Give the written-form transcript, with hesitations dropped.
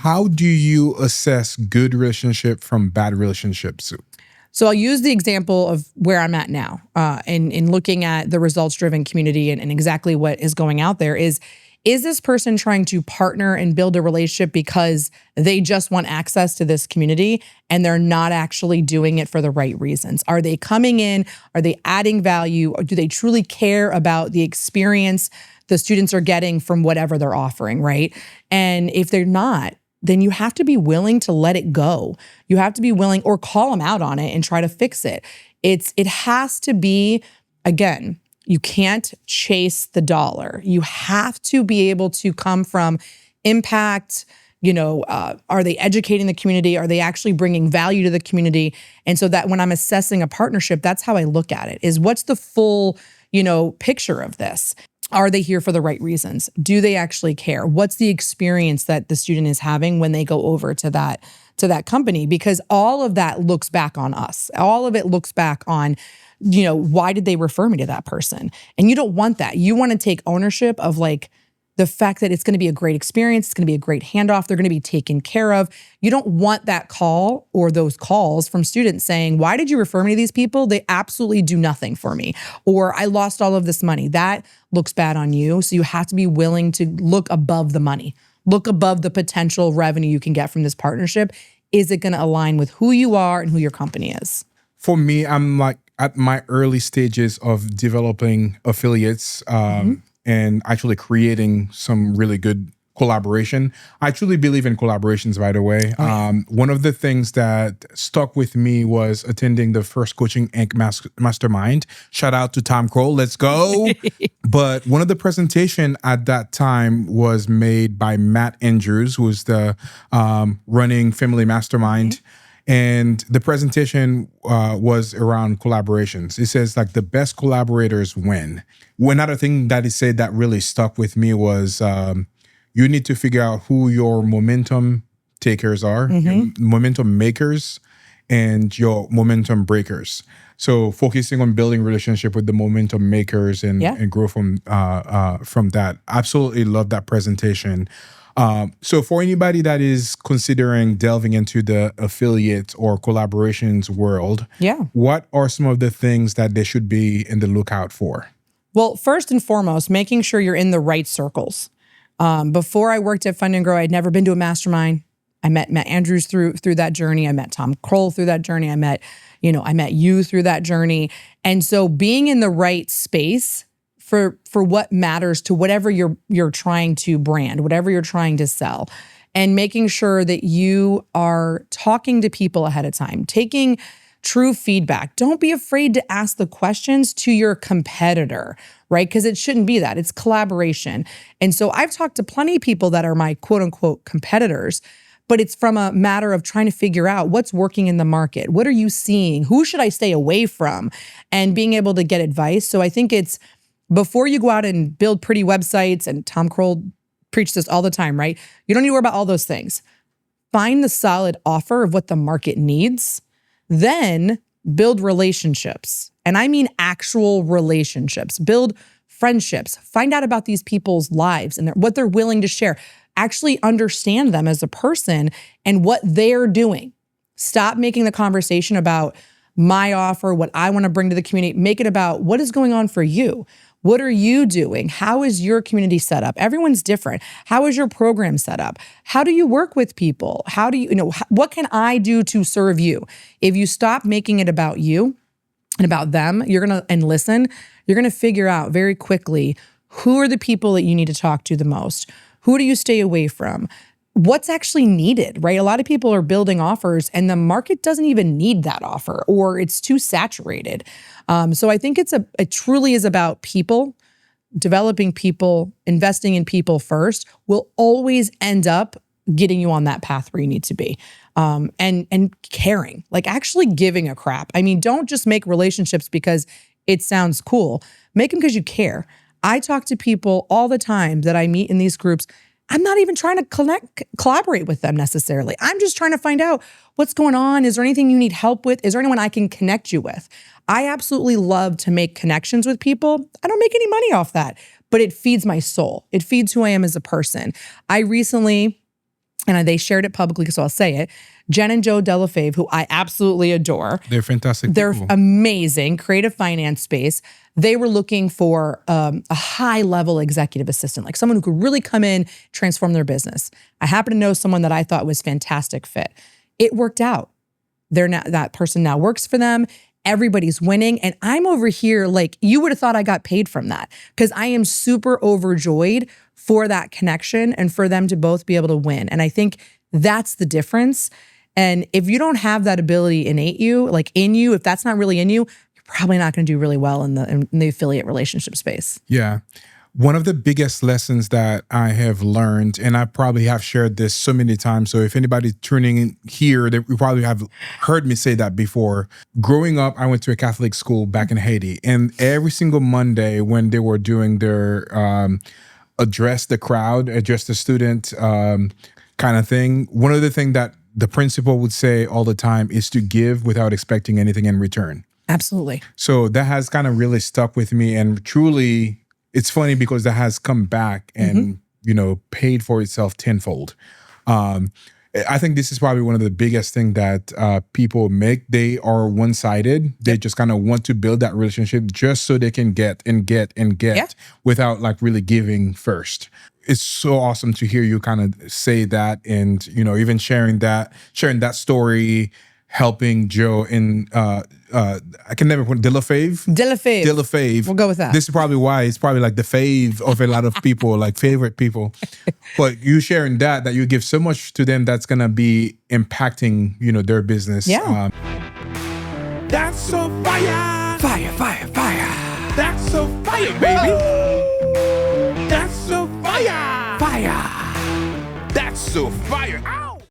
How do you assess good relationship from bad relationships? So I'll use the example of where I'm at now in looking at the results-driven community and exactly what is going out there is this person trying to partner and build a relationship because they just want access to this community and they're not actually doing it for the right reasons? Are they coming in? Are they adding value? Or do they truly care about the experience the students are getting from whatever they're offering, right? And if they're not, then you have to be willing to let it go. You have to be willing or call them out on it and try to fix it. It has to be, again, you can't chase the dollar. You have to be able to come from impact. Are they educating the community? Are they actually bringing value to the community? And so that when I'm assessing a partnership, that's how I look at it, is what's the full, picture of this? Are they here for the right reasons? Do they actually care? What's the experience that the student is having when they go over to that company? Because all of that looks back on us. All of it looks back on, why did they refer me to that person? And you don't want that. You want to take ownership of the fact that it's going to be a great experience. It's going to be a great handoff. They're going to be taken care of. You don't want that call or those calls from students saying, why did you refer me to these people? They absolutely do nothing for me. Or I lost all of this money. That looks bad on you. So you have to be willing to look above the money, look above the potential revenue you can get from this partnership. Is it going to align with who you are and who your company is? For me, I'm at my early stages of developing affiliates. And actually creating some really good collaboration. I truly believe in collaborations, by the way. One of the things that stuck with me was attending the first Coaching Inc. Mastermind. Shout out to Tom Kroll, let's go. But one of the presentation at that time was made by Matt Andrews, who is the running Family Mastermind. And the presentation was around collaborations. It says the best collaborators win. One other thing that he said that really stuck with me was you need to figure out who your momentum takers are, your momentum makers, and your momentum breakers. So focusing on building relationship with the momentum makers and grow from that. Absolutely love that presentation. So for anybody that is considering delving into the affiliate or collaborations world, what are some of the things that they should be in the lookout for? Well, first and foremost, making sure you're in the right circles. Before I worked at Fund and Grow, I'd never been to a mastermind. I met Matt Andrews through that journey. I met Tom Kroll through that journey. I met you through that journey. And so being in the right space for what matters to whatever you're trying to brand, whatever you're trying to sell, and making sure that you are talking to people ahead of time, taking true feedback. Don't be afraid to ask the questions to your competitor, right? Because it shouldn't be that. It's collaboration. And so I've talked to plenty of people that are my quote unquote competitors, but it's from a matter of trying to figure out what's working in the market. What are you seeing? Who should I stay away from? And being able to get advice. So I think it's before you go out and build pretty websites, and Tom Kroll preaches this all the time, right? You don't need to worry about all those things. Find the solid offer of what the market needs. Then build relationships. And I mean actual relationships. Build friendships. Find out about these people's lives and what they're willing to share. Actually understand them as a person and what they're doing. Stop making the conversation about my offer, what I want to bring to the community. Make it about what is going on for you. What are you doing? How is your community set up? Everyone's different. How is your program set up? How do you work with people? How do what can I do to serve you? If you stop making it about you and about them, you're going to figure out very quickly who are the people that you need to talk to the most. Who do you stay away from? What's actually needed, right? A lot of people are building offers and the market doesn't even need that offer, or it's too saturated. So I think it truly is about people, developing people, investing in people first will always end up getting you on that path where you need to be. And caring, actually giving a crap. I mean, don't just make relationships because it sounds cool. Make them because you care. I talk to people all the time that I meet in these groups. I'm not even trying to collaborate with them necessarily. I'm just trying to find out what's going on. Is there anything you need help with? Is there anyone I can connect you with? I absolutely love to make connections with people. I don't make any money off that, but it feeds my soul. It feeds who I am as a person. I recently and they shared it publicly, so I'll say it. Jen and Joe Delafave, who I absolutely adore. They're fantastic They're people. amazing, creative finance space. They were looking for a high-level executive assistant, like someone who could really come in, transform their business. I happen to know someone that I thought was fantastic fit. It worked out. That person now works for them. Everybody's winning. And I'm over here like, you would have thought I got paid from that, because I am super overjoyed for that connection and for them to both be able to win. And I think that's the difference. And if you don't have that ability in you, if that's not really in you, you're probably not going to do really well in the affiliate relationship space. Yeah. One of the biggest lessons that I have learned, and I probably have shared this so many times, so if anybody tuning in here, they probably have heard me say that before. Growing up, I went to a Catholic school back in Haiti, and every single Monday when they were doing their address the student kind of thing, one of the things that the principal would say all the time is to give without expecting anything in return. Absolutely. So that has kind of really stuck with me, and truly, it's funny because that has come back and, paid for itself tenfold. I think this is probably one of the biggest things that people make. They are one-sided. They just kind of want to build that relationship just so they can get without really giving first. It's so awesome to hear you kind of say that, and, even sharing that story, helping Joe in, I can never put Delafave. We'll go with that. This is probably why it's probably like the fave of a lot of people, like favorite people. But you sharing that you give so much to them that's going to be impacting, their business. Yeah. That's so fire. Fire, fire, fire. That's so fire, baby. That's so fire. Fire. That's so fire. Ow.